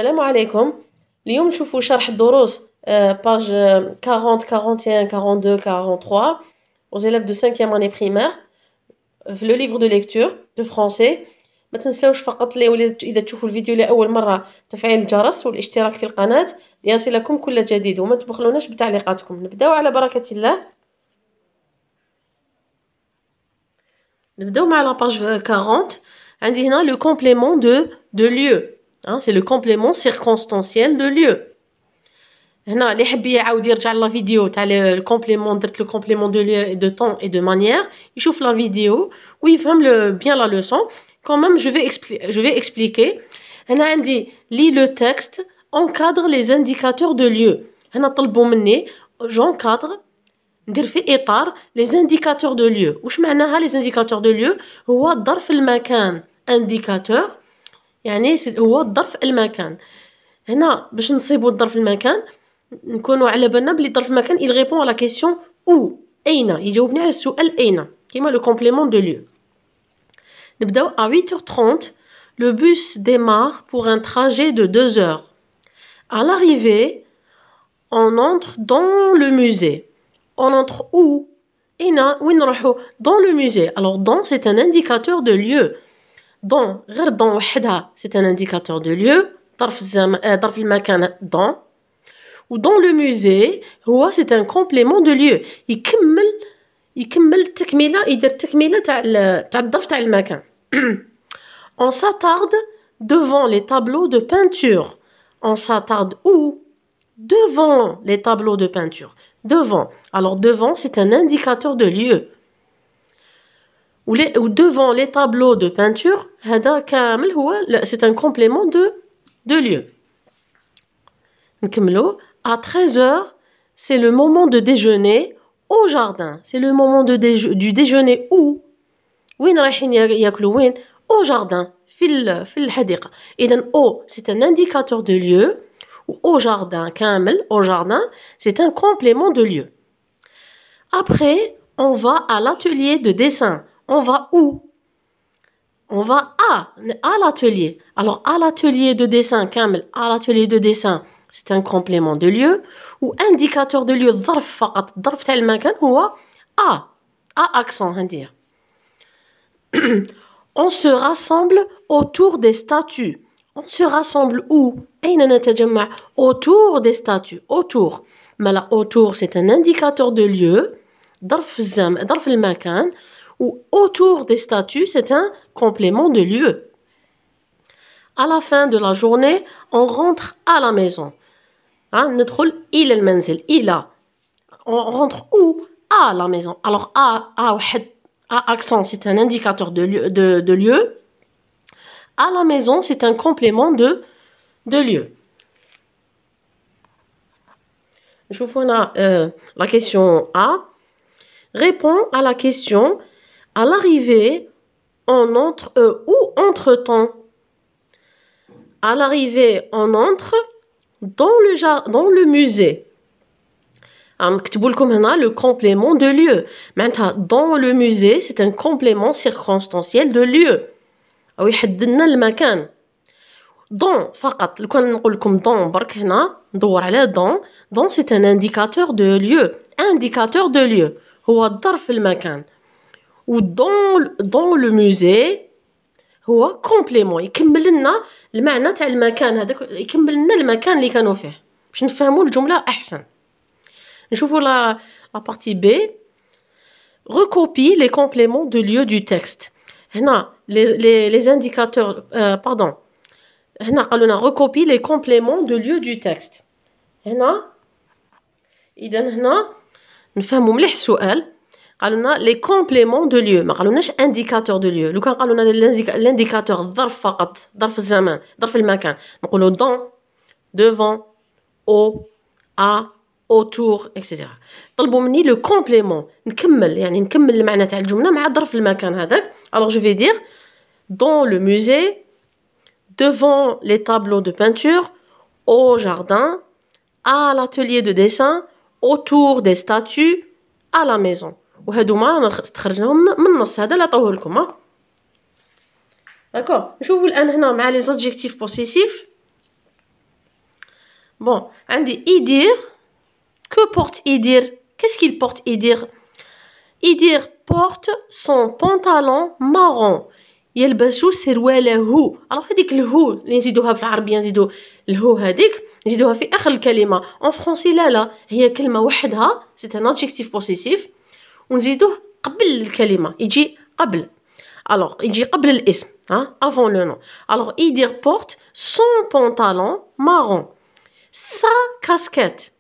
السلام عليكم. اليوم نشوفوا شرح الدروس باج 40 41 42 43 aux élèves de 5e année primaire في le livre de lecture de français. ما تنساوش فقط إذا تشوفوا الفيديو لأول مرة تفعيل الجرس والاشتراك في القناة ليصلكم كل جديد، وما تبخلوناش بتعليقاتكم. نبداو على بركة الله. نبداو مع la page 40. عندي هنا le complément de lieu. C'est le complément circonstanciel de lieu. هنا اللي يحب يعاود يرجع لا فيديو تاع الكومبليمون، درت لو كومبليمون دو lieu de temps et de manière، يشوف لا فيديو ويفهم bien la leçon. Quand même je vais expliquer. هنا عندي lis le texte, encadre les indicateurs de lieu. هنا طلبوا مني j'encadre ندير في اطار les indicateurs de lieu. واش معناها les indicateurs de lieu؟ هو ظرف المكان. indicateur يعني هو ظرف المكان. هنا باش نصيبوا ظرف المكان نكونوا على بالنا بلي ظرف المكان il répond à la question où، أين، يجاوبني على السؤال أين، كيما le complément de lieu. نبداو à 8h30. Le bus démarre pour un trajet de 2 heures. À l'arrivée, on entre dans le musée. On entre où؟ أين، وين نروحو؟ dans le musée. Alors dans c'est un indicateur de lieu. dans غير dans وحدها c'est un indicateur de lieu، ظرف المكان dans. و dans le musée هو c'est un complément de lieu، يكمل التكملة، يدير التكملة تاع الظرف تاع المكان. On s'attarde devant les tableaux de peinture. On s'attarde où؟ devant les tableaux de peinture. Devant. Alors devant c'est un indicateur de lieu. ou devant les tableaux de peinture هذا كامل هو c'est un complément de lieu. نكملو. À 13h, c'est le moment de déjeuner au jardin. C'est le moment du déjeuner où؟ وين رايحين ياكلوا؟ وين؟ au jardin، في الحديقة. إذن au c'est un indicateur de lieu، ou au jardin كامل au jardin c'est un complément de lieu. Après, on va à l'atelier de dessin. On va où؟ on va à l'atelier. Alors à l'atelier de dessin كامل à l'atelier de dessin c'est un complément de lieu. ou indicateur de lieu ظرف فقط، الظرف تاع المكان هو à accent هندير. On se rassemble autour des statues. On se rassemble où؟ أين نتجمع؟ autour des statues. autour. مالا autour c'est un indicateur de lieu، ظرف المكان. ou autour des statues c'est un complément de lieu. À la fin de la journée, on rentre à la maison. ندخل إلى المنزل. إلى. On rentre où؟ à la maison. Alors à واحد à accent c'est un indicateur de lieu. À la maison c'est un complément de lieu. نشوفوا هنا la question A. Réponds à la question. À l'arrivée, on entre où entre-t-on؟ À l'arrivée, on entre dans le musée. نكتبوا لكم هنا le complément de lieu. معناتها dans le musée c'est un complément circonstanciel de lieu، أو يحدد لنا المكان. dans فقط. لو كان نقول لكم dans برك هنا ندور على dans c'est un indicateur de lieu. indicateur de lieu هو ظرف المكان. و dans le musée هو complément، يكمل لنا المعنى تاع المكان هذاك، يكمل لنا المكان اللي كانوا فيه باش نفهموا الجملة أحسن. نشوفوا la partie B. Recopie les compléments de lieu du texte. هنا les indicateurs pardon. هنا قالوا لنا recopie les compléments de lieu du texte. هنا إذا هنا نفهموا مليح السؤال. قالوا لنا les compléments de lieu، ما قالوناش indicateur de lieu. لو كان قالوا لنا l'indicateur ظرف فقط، ظرف الزمان، ظرف المكان، نقولوا dans، devant، au، à، autour etc. طلبوا مني le complément، نكمل المعنى تاع الجملة مع ظرف المكان هذاك. alors je vais dire dans le musée، devant les tableaux de peinture، au jardin، à l'atelier de dessin، autour des statues، à la maison. وهادوما استخرجناهم من النص هذا اللي عطوه لكم. داكور. نشوفوا الان هنا مع لي زادجيكتيف بوسيسيف. Bon, عندي Idir. Que porte Idir? Qu'est-ce qu'il porte Idir? Idir porte son pantalon marron. يلبس سرواله. alors هذيك الهو اللي نزيدوها في العربيه نزيدو الهو هذيك نزيدوها في اخر الكلمه. en français لا هي كلمه وحدها c'est un adjectif possessif ونزيدوه قبل الكلمه يجي قبل. alors يجي قبل الاسم avant le nom. alors Idir porte son pantalon marron, sa casquette.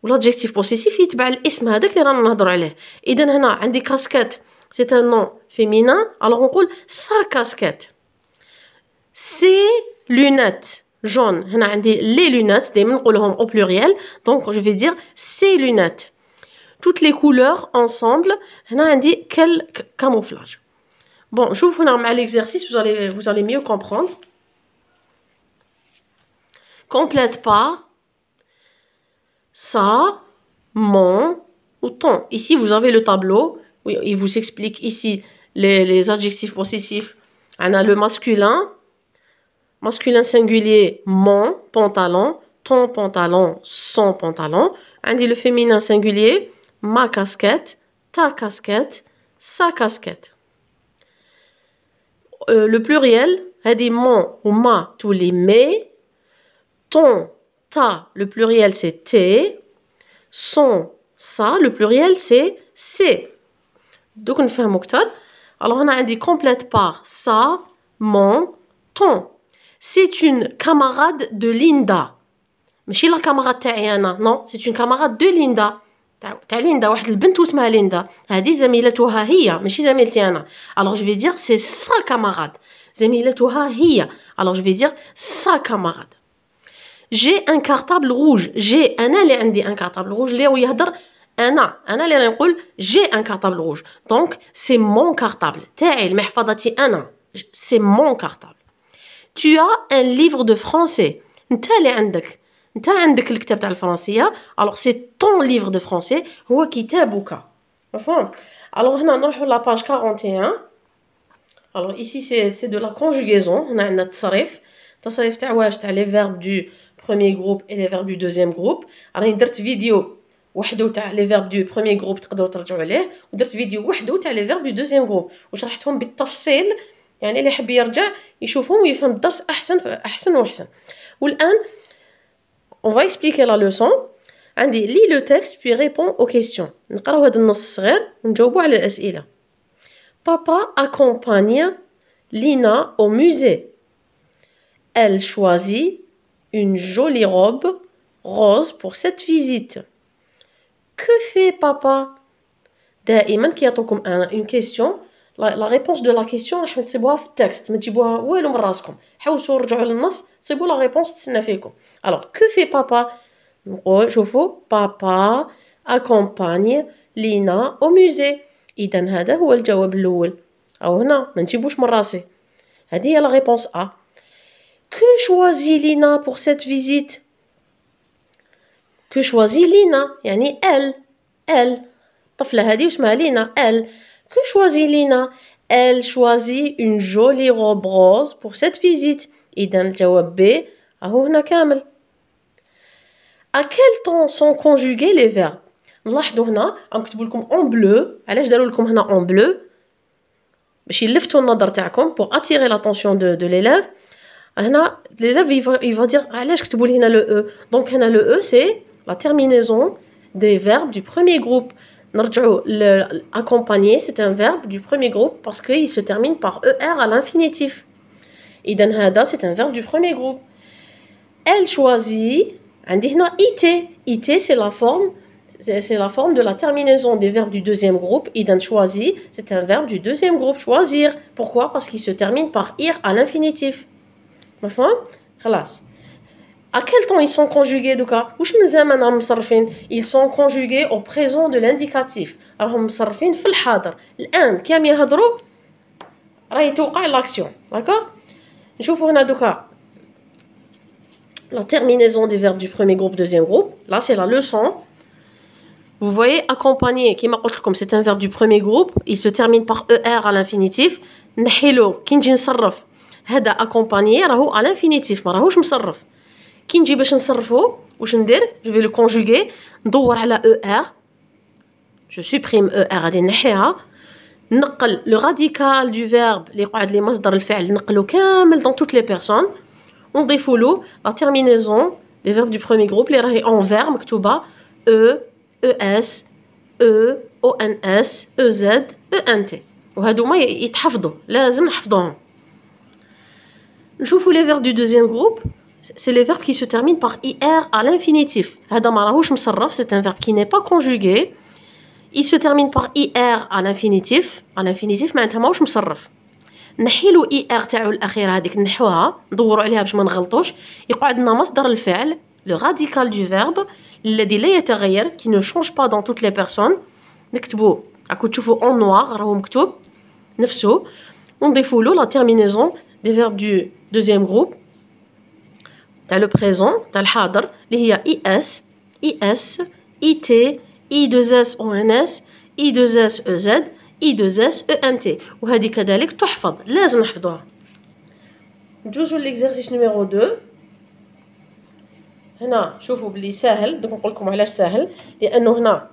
والادجكتيف بوسيسيف يتبع الاسم هذاك اللي رانا نهضروا عليه. اذا هنا عندي كاسكيت سي ان نون فيمينان الوغ نقول سا كاسكيت. سي لونيت جون. هنا عندي لي لونيت دائما نقولهم او بلوريال دونك جو في دير سي لونيت. toutes les couleurs ensemble. هنا عندي quel camouflage. bon شوفوا هنا مع l'exercice vous allez mieux comprendre. complète par ça, mon ou ton. Ici, vous avez le tableau. Oui, il vous explique ici les adjectifs possessifs. On a le masculin. Masculin singulier, mon pantalon. Ton pantalon, son pantalon. On dit le féminin singulier, ma casquette, ta casquette, sa casquette. Le pluriel, on dit mon ou ma, tous les mais. Ton, ta, le pluriel c'est tes. Son, ça, le pluriel c'est c'est. Donc on fait un moctar. Alors on a dit complète par ça, mon, ton. C'est une camarade de Linda. ماشي la camarade تاعي أنا. non, c'est une camarade de Linda. تاع ليندا واحد البنت واسمها ليندا. هذه زميلتها هي ماشي زميلتي أنا. alors je vais dire c'est sa camarade. زميلتها هي. alors je vais dire sa camarade. j'ai un cartable rouge. j'ai أنا اللي عندي un cartable rouge اللي هو يهدر أنا اللي نقول j'ai un cartable rouge. donc c'est mon cartable تاعي المحفظة أنا. c'est mon cartable. tu as un livre de français. أنت اللي عندك. أنت عندك الكتاب تاع الفرنسية. alors c'est ton livre de français. هو كتابك. مفهوم؟ alors هنا نروحوا la page 41. alors ici c'est de la conjugaison. هنا عندنا التصريف تاع واش تاع les verbes du premier groupe et les verbes du deuxième groupe. راني درت فيديو وحده تاع les verbes du premier groupe تقدروا ترجعوا عليه ودرت فيديو وحده تاع les verbes du deuxième groupe وشرحتهم بالتفصيل يعني اللي يحب يرجع يشوفهم ويفهم الدرس احسن واحسن. والان on va expliquer la leçon. عندي lis le texte puis réponds aux questions. نقراو هذا النص الصغير ونجاوبوا على الأسئلة. Papa accompagne Lina au musée. Elle choisit une jolie robe rose pour cette visite. Que fait papa? دائما كي يعطوكم une question la réponse de la question راح تسيبوها في التكست ما تجيبوها والو من راسكم. حاولوا رجعوا للنص صيبوا la réponse تسنى فيكم. alors que fait papa? نقول شوفوا papa accompagne Lina au musée. اذا هذا هو الجواب الاول او هنا ما نجيبوش من راسي. هذه هي la réponse A. que choisit Lina pour cette visite? que choisit Lina يعني elle الطفلة هذه واسمها لينا elle. que choisit Lina? elle choisit une jolie robe rose pour cette visite. إذا الجواب B أهو هنا كامل. à quel temps sont conjugués les verbes? نلاحظوا هنا عم كتبوا لكم en bleu. علاش داروا لكم هنا en bleu؟ باش يلفتوا النظر تاعكم pour attirer l'attention de l'élève. هنا l'élève il va dire علاش كتبوا لي هنا le e. donc هنا le e c'est la terminaison des verbes du premier groupe. نرجعوا accompagner c'est un verbe du premier groupe parce qu'il se termine par er à l'infinitif. إذا هذا c'est un verbe du premier groupe. elle choisit عندي هنا it c'est la forme de la terminaison des verbes du deuxième groupe. إذا choisit c'est un verbe du deuxième groupe choisir. pourquoi? parce qu'il se termine par ir à l'infinitif. مفهوم؟ خلاص. à quel temps ils sont conjugués دوكا؟ واش من زمان راهم مصرفين؟ ils sont conjugués au présent de l'indicatif. راهم مصرفين في الحاضر. الآن كيما يهضروا راهي توقع l'action. d'accord؟ نشوفوا هنا دوكا la terminaison des verbes du premier groupe deuxième groupe. là c'est la leçon. vous voyez accompagner كيما قلت لكم c'est un verbe du premier groupe. il se termine par er à l'infinitif. نحيلو كي نجي نصرف هذا accompagner راهو à l'infinitif ما راهوش مصرف. كي نجي باش نصرفو واش ندير؟ جو في لو كونجوغي، ندور على او ار، جو سوبريم او ار غادي نحيها، نقل لو راديكال دو فيرب اللي قاعد لي مصدر الفعل نقلو كامل دون توت لي بيرسون، ونضيفو له لا تيرمينيزون لي فيرب دو بروميير جروب اللي راهي اون فير مكتوبه او او اس او او ان اس او زد او ان تي، وهادوما يتحفظوا لازم نحفظوهم. نشوفوا لي فيرب دو دوزيام جروب، c'est les verbes qui se terminent par IR à l'infinitif. هذا ما راهوش مصرف، c'est un verbe qui n'est pas conjugué. Il se termine par IR à l'infinitif. À l'infinitif معناتها ماهوش مصرف. نحيلو IR تاعو الأخيرة هذيك نحوها، ندوروا عليها باش ما نغلطوش، يقعد لنا مصدر الفعل le radical du verbe الذي لا يتغير qui ne change pas dans toutes les personnes. نكتبو راكو تشوفوا en noir راهو مكتوب نفسه، ونضيفوا له la terminaison des verbes du deuxième groupe تاع لو بريزون تاع الحاضر اللي هي اس اي اس اي تي اي 2 اس او ان اس اي 2 اس او زد اي 2 اس او ان تي، وهذه كذلك تحفظ لازم نحفظوها. ندوزو ليكزارسيس نيميرو 2. هنا شوفوا بلي ساهل، دوك نقول لكم علاش ساهل، لانه هنا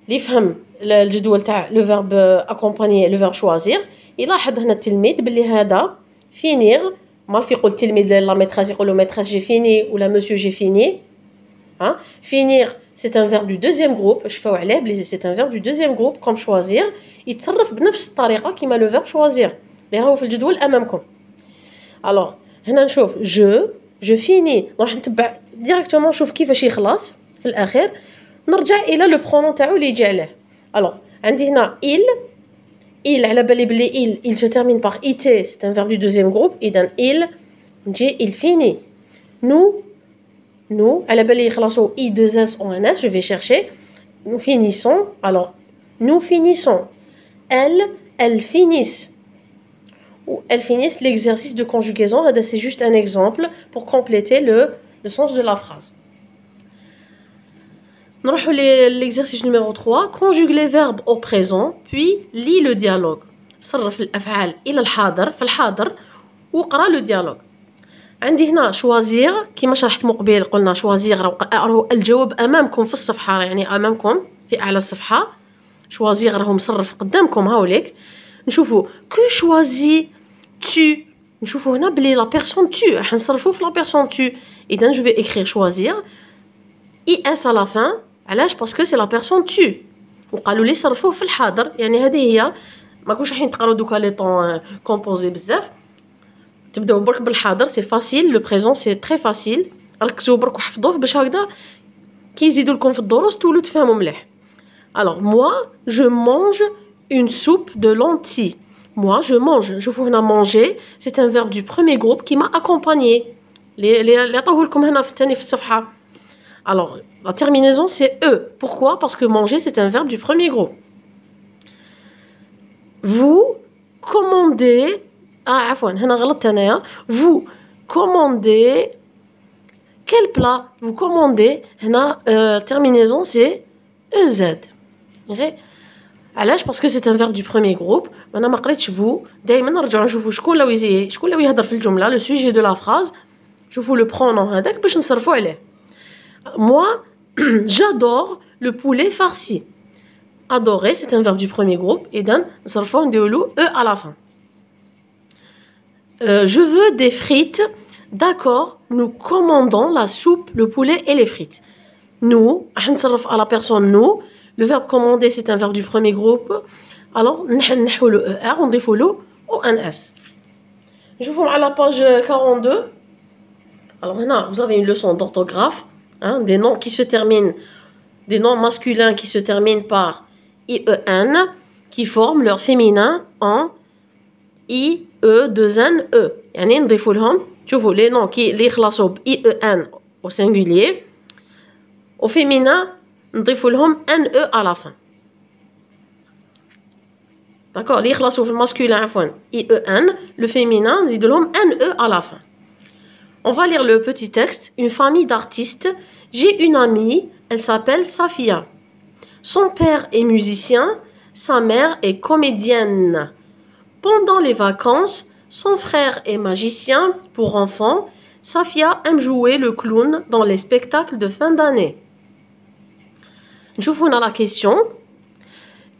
اللي يفهم الجدول تاع لو فيرب اكومباني لو فيرب شوازير يلاحظ هنا التلميذ بلي هذا فينير، ما في يقول التلميذ لا ميتريس يقول له ميتريس جي فيني ولا مسيو جي فيني. ها فينير سي ان فيرب دو دوزيام جروب، شفاو عليه بلي سي ان فيرب دو دوزيام جروب كوم شوازير، يتصرف بنفس الطريقه كيما لو فيرب شوازير اللي راهو في الجدول امامكم. الوغ هنا نشوف جو فيني، نروح نتبع ديريكتومون نشوف كيفاش يخلص في الاخير، نرجع الى لو برونون تاعو اللي يجي عليه. الوغ عندي هنا il على بالي بلي il se termine par it, c'est un verbe du deuxième groupe. إذن il finit. Nous على بالي يخلصوا i 2 s en n s, je vais chercher. Nous finissons. Alors nous finissons. Elles finissent. Ou elles finissent l'exercice de conjugaison. C'est juste un exemple pour compléter le sens de la phrase. نروحوا l'exercice numéro 3. Conjugue les verbes au présent puis lis le dialogue. صرف الأفعال إلى الحاضر في الحاضر وقرأ le dialogue. عندي هنا شوازير كيما شرحت مقبل، قلنا شوازير راهو الجواب أمامكم في الصفحة، يعني أمامكم في أعلى الصفحة. شوازير راهو مصرف قدامكم هاوليك. نشوفوا كو شوازي tu، نشوفوا هنا بلي لا بيرسون tu راح نصرفوا في لا بيرسون tu. إذا جو في écrire شوازير اس à la fin. علاش؟ باسكو سي لا بيرسون tu، وقالوا لي صرفوه في الحاضر، يعني هذه هي. ما كوش رايحين تقراو دوكا لي طون كومبوزي بزاف، تبداو برك بالحاضر. سي فاسيل، لو بريزون سي تري فاسيل، ركزوا برك وحفظوه باش هكذا كي يزيدوا لكم في الدروس تولوا تفهموا مليح. Alors moi je mange une soupe de lentilles. Moi je mange، نشوفوا هنا manger c'est un verbe du premier groupe qui m'a accompagné اللي عطوه لكم هنا في الثاني في الصفحه. Alors la terminaison c'est e. Pourquoi? Parce que manger c'est un verbe du premier groupe. Vous commandez، عفوا هنا غلطت انايا. Vous commandez quel plat? Vous commandez هنا terminaison c'est ez. علاش؟ باسكو سي ان فيرب دو بروميير جروب. انا ما قريتش فو، دائما نرجعوا نشوفوا شكون اللي يهضر في الجمله، لو سوجي دو لا فراز، شوفوا لو برونون هذاك باش نصرفوا عليه. moi j'adore le poulet farci. adorer c'est un verbe du premier groupe. اذا نصرفوه نديروا له e à la fin. je veux des frites. d'accord, nous commandons la soupe, le poulet et les frites. nous راح نصرف à la personne nous. Le verbe commander c'est un verbe du premier groupe. Alors نحو له er ونضيفوا له ons. نشوفوا على la page 42. alors هنا vous avez une leçon d'orthographe, hein, des noms qui se terminent, des noms masculins qui se terminent par ien qui forment leur féminin en i e 2 n e. يعني نضيفوا لهم، شوفوا les noms اللي يخلصوا ب ien au singulier au féminin نضيفوا لهم ان e à la fin. d'accord، اللي يخلصوا في الماسكولين عفوا ien، le féminin نزيدوا لهم ان e à la fin. On va lire le petit texte. Une famille d'artistes. J'ai une amie, elle s'appelle Safia. Son père est musicien, sa mère est comédienne. Pendant les vacances, son frère est magicien pour enfants, Safia aime jouer le clown dans les spectacles de fin d'année. نشوفوا هنا la question.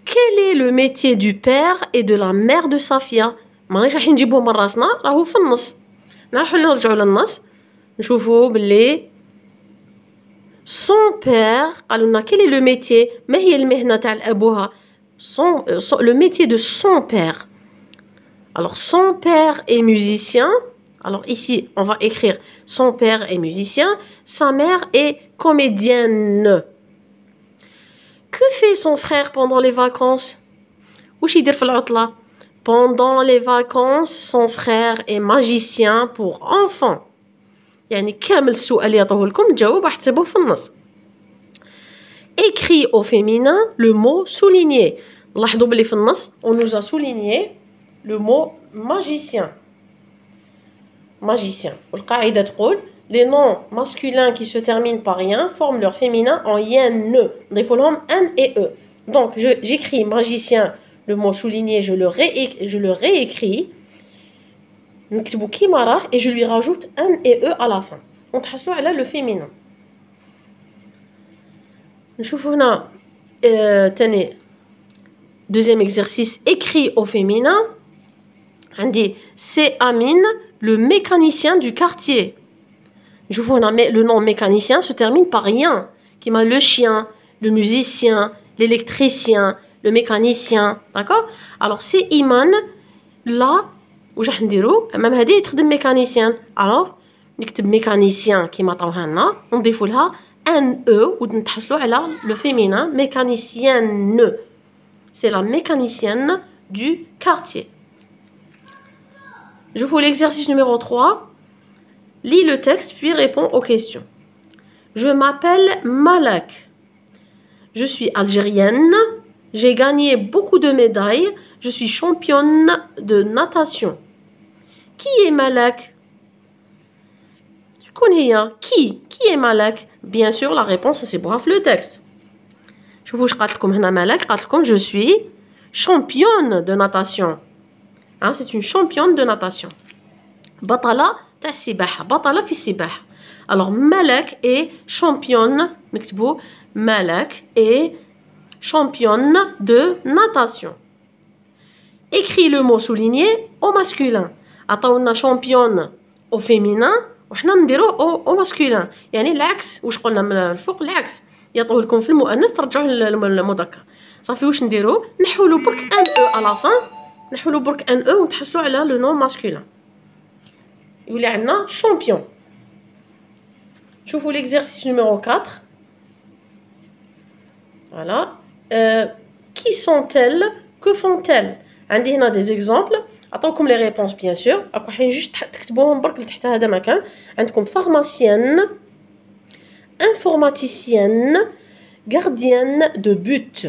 Quel est le métier du père et de la mère de Safia؟ مانيش راح نجيبوه من راسنا، راهو في النص. نروحو نرجعو للنص نشوفوا باللي son père قالوا لنا quel est le métier، ما هي المهنة تاع أبوها؟ le métier de son père. Alors son père est musicien. Alors ici on va écrire son père est musicien, sa mère est comédienne. Que fait son frère pendant les vacances؟ واش يدير في العطلة؟ Pendant les vacances son frère est magicien pour enfants. يعني كامل السؤال اللي يعطوه لكم تجاوب راح تحسبوه في النص. Écrit au féminin le mot souligné. لاحظوا بلي في النص on nous a souligné le mot magicien. Magicien. والقاعدة تقول les noms masculins qui se terminent par ien forment leur féminin en yen. نضيفوا لهم n et e. Donc j'écris magicien, le mot souligné je le réécris. نكتبو كيما راه et je lui rajoute n et e à la fin. ونتحصلوا على le féminin. نشوفوا هنا تاني deuxième exercice écrit au féminin. عندي c'est Amine, le mécanicien du quartier. Je vois le nom mécanicien se termine par rien, qui m'a le chien, le musicien, l'électricien, le mécanicien, d'accord? Alors c'est Iman, là où j'ai نديرو même هذه يتخدم mécanicien. Alors نكتب mécanicien كيما عطاوها لنا ونضيفوا لها ان e ونتحصلوا على le féminin mécanicienne. C'est la mécanicienne du quartier. Je vous l'exercice numéro 3. Lis le texte puis réponds aux questions. Je m'appelle Malak. Je suis algérienne. J'ai gagné beaucoup de médailles. Je suis championne de natation. Qui est Malak? Qui est Malak? Bien sûr, la réponse c'est bref le texte. Je vous dis Malak, je suis championne de natation. Hein, c'est une championne de natation. Batala تاع السباحة. بطلة في السباحة. Alors Malak est championne. نكتبو Malak est championne de natation. Écris le mot souligné au masculin. عطاونا championne au féminin وحنا نديروه au masculin. يعني العكس واش قلنا من الفوق العكس. يعطوه لكم في المؤنث ترجعوه للمذكر. صافي واش نديرو نحولو برك ان او à la fin. نحولو برك ان او ونتحصلوا على لو نون ماسكولين. يولي عندنا champion. شوفوا l'exercice numéro 4. Voilà. Qui sont-elles? Que font-elles? عندي هنا des exemples. عطاوكم les réponses bien sûr. راكم حين جوج تكتبوهم برك لتحت هذا مكان. عندكم pharmacienne, informaticienne, gardienne de but.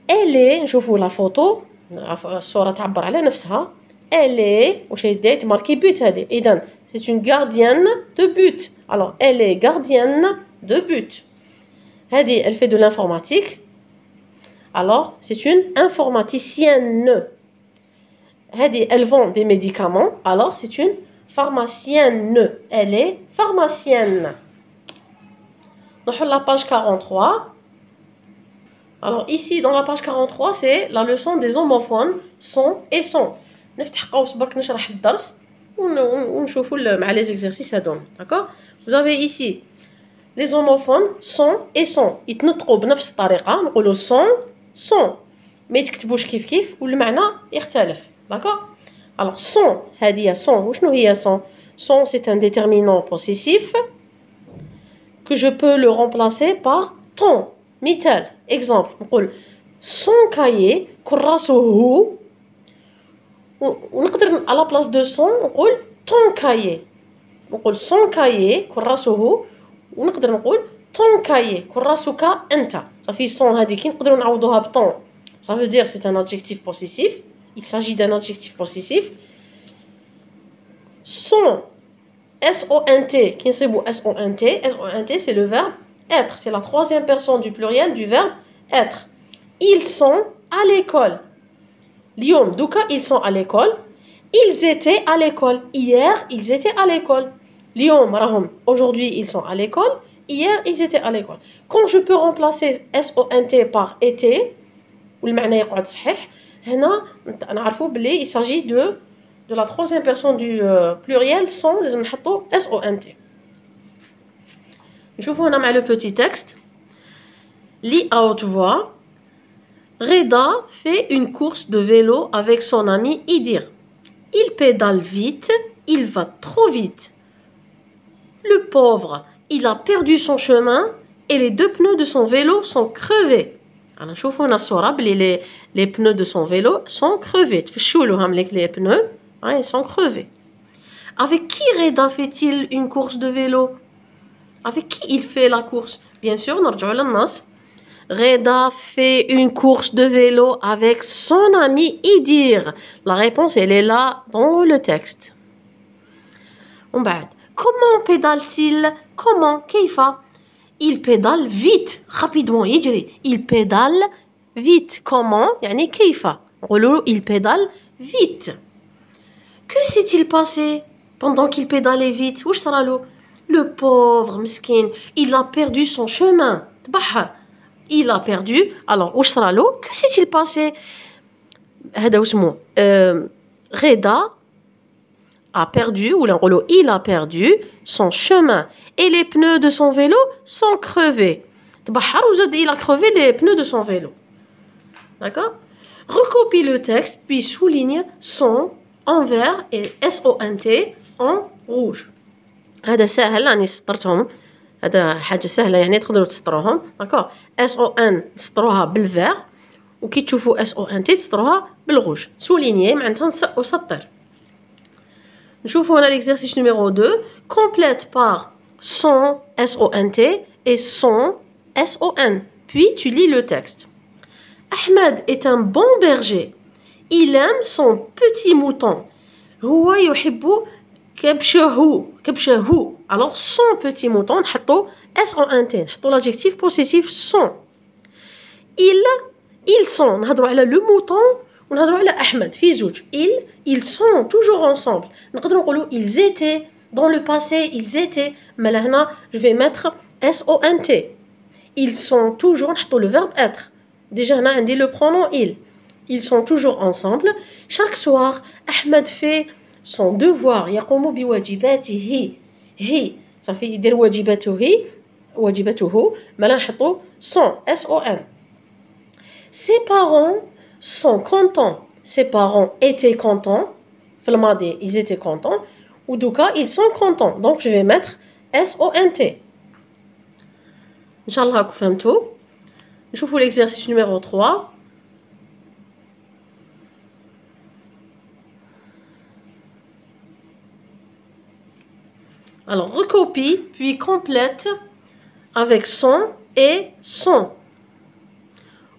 Elle est, نشوفوا la photo. الصورة تعبر على نفسها. Elle est, واش هي marqué but هذه. إذن c'est une gardienne de but. Alors elle est gardienne de but. هذه elle fait de l'informatique. Alors c'est une informaticienne. هذه elle vend des médicaments. Alors c'est une pharmacienne. Elle est pharmacienne. نروحو la page 43. Alors ici dans la page 43 c'est la leçon des homophones sont et sont. نفتح قوس برك نشرح الدرس ونشوفوا مع les exercices هذوما. D'accord? Vous avez ici les homophones sont et sont. يتنطقوا بنفس الطريقة. نقولوا sont ما يتكتبوش كيف والمعنى يختلف. D'accord? Alors sont هذه sont وشنو هي sont c'est un déterminant possessif que je peux le remplacer par ton. مثال exemple نقول son cahier كراسه. ونقدر على بلاص دو سون نقول طون كايي. نقول سون كايي كراسه ونقدر نقول طون كايي كراسك انت. صافي سون هذه كي نقدروا نعوضوها بطون. Ça veut dire c'est un adjectif possessif. Il s'agit d'un adjectif possessif. Son S-O-N-T كي نصيبوا S-O-N-T c'est le verbe être. C'est la troisième personne du pluriel du verbe être. Ils sont à l'école. اليوم دوكا ils sont à l'école. ils étaient à l'école. Hier, ils étaient à l'école. اليوم راهم. Aujourd'hui, ils sont à l'école. Hier, ils étaient à l'école. Quand je peux remplacer SONT par été, والمعنى يقعد صحيح, هنا نعرفوا بلي il s'agit de la troisième personne du pluriel sans لازم نحطوا SONT. نشوفوا هنا مع le petit texte. Lis à haute voix. Reda fait une course de vélo avec son ami Idir. Il pédale vite, il va trop vite. Le pauvre, il a perdu son chemin et les deux pneus de son vélo sont crevés. Alors, نشوفوا هنا الصورة بلي les pneus de son vélo sont crevés. تفشولوهم لك les pneus, ils sont crevés. Avec qui Reda fait-il une course de vélo? Avec qui il fait la course? Bien sûr, نرجعوا للنص. Reda fait une course de vélo avec son ami Idir. La réponse, elle est là dans le texte. Comment pédale-t-il? Comment? Keifa? Il pédale vite, rapidement, يجري. Il pédale vite. Comment? يعني كيف? Il pédale vite. Que s'est-il passé pendant qu'il pédalait vite? واش صرالو? Le pauvre مسكين, il a perdu son chemin. تبحر. Il a perdu. Alors, واش صرالو? Que s'est-il passé? هذا واسمو Reda a perdu, ou il a perdu son chemin et les pneus de son vélo sont crevés. Il a crevé les pneus de son vélo. D'accord? Recopie le texte puis souligne son en vert et SONT en rouge. هذا سهل يعني سطرتهم. هذا حاجة سهلة يعني تقدروا تسطروهم. d'accord SON تسطروها بالفير وكي تشوفوا SONT تسطروها بالروج. souligner معناتها أسطر. نشوفوا هنا l'exercice numéro 2. Complète par son SONT et son SON. Puis tu lis le texte. Ahmed est un bon berger. Il aime son petit mouton. هو يحب كبشه. Alors son petit mouton نحطوا SONT. نحطوا l'adjectif possessif son. Ils sont نهضروا على le mouton ونهضروا على أحمد في زوج. Ils sont toujours ensemble. نقدروا نقولوا ils étaient dans le passé, ils étaient. mais là هنا je vais mettre SONT. Ils sont toujours نحطوا le verbe être. déjà هنا عندي le pronom il. Ils sont toujours ensemble. chaque soir أحمد fait son devoir. يقوم بواجباته. هي صافي يدير واجباته مالا نحطوا son SON. Ses parents sont contents. Ses parents étaient contents. في الماضي ils étaient contents. ou دوكا ils sont contents. donc je vais mettre SONT. إن شاء الله راكم فهمتوا. نشوفوا l'exercice numéro 3. Alors recopie puis complète avec son et son.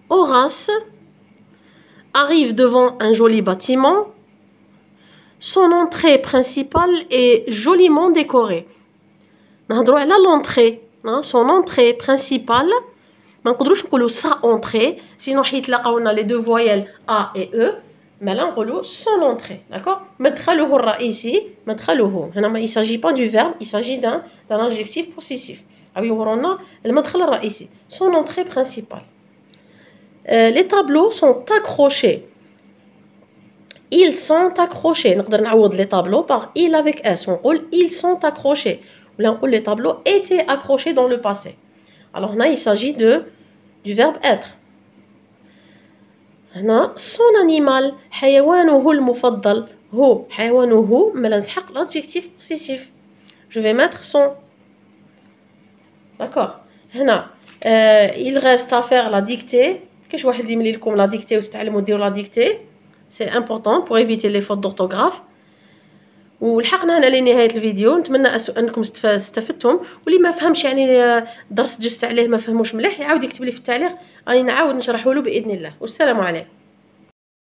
Horace arrive devant un joli bâtiment. Son entrée principale est joliment décorée. نهضروا على l'entrée. son entrée principale. ما نقدروش نقولوا sa entrée sinon حيتلاقاو لنا les deux voyelles A et E. mais là نقولوا son entrée. d'accord مدخله الرئيسي. مدخله هنا il s'agit pas du verbe, il s'agit d'un adjectif possessif. ورونا المدخل الرئيسي. son entrée principale. les tableaux sont accrochés. Ils sont accrochés. نقدر نعوض les tableaux par il avec s. ونقول ils sont accrochés. ولا نقول les tableaux étaient accrochés dans le passé. alors هنا il s'agit du verbe être. هنا son animal حيوانه المفضل. هو حيوانه مالا نسحق l'adjectif possessif. je vais mettre son. d'accord هنا il reste à faire la dictée. كاش واحد يملي لكم لا ديكتي وتتعلموا ديروا لا ديكتي. سي امبورطون بور ايفيتي لي فوت دورتوغراف. ولحقنا هنا لنهايه الفيديو. نتمنى انكم استفدتم. واللي ما فهمش يعني درس جست عليه ما فهموش مليح يعاود يكتب لي في التعليق راني نعاود نشرحه له باذن الله. والسلام عليكم.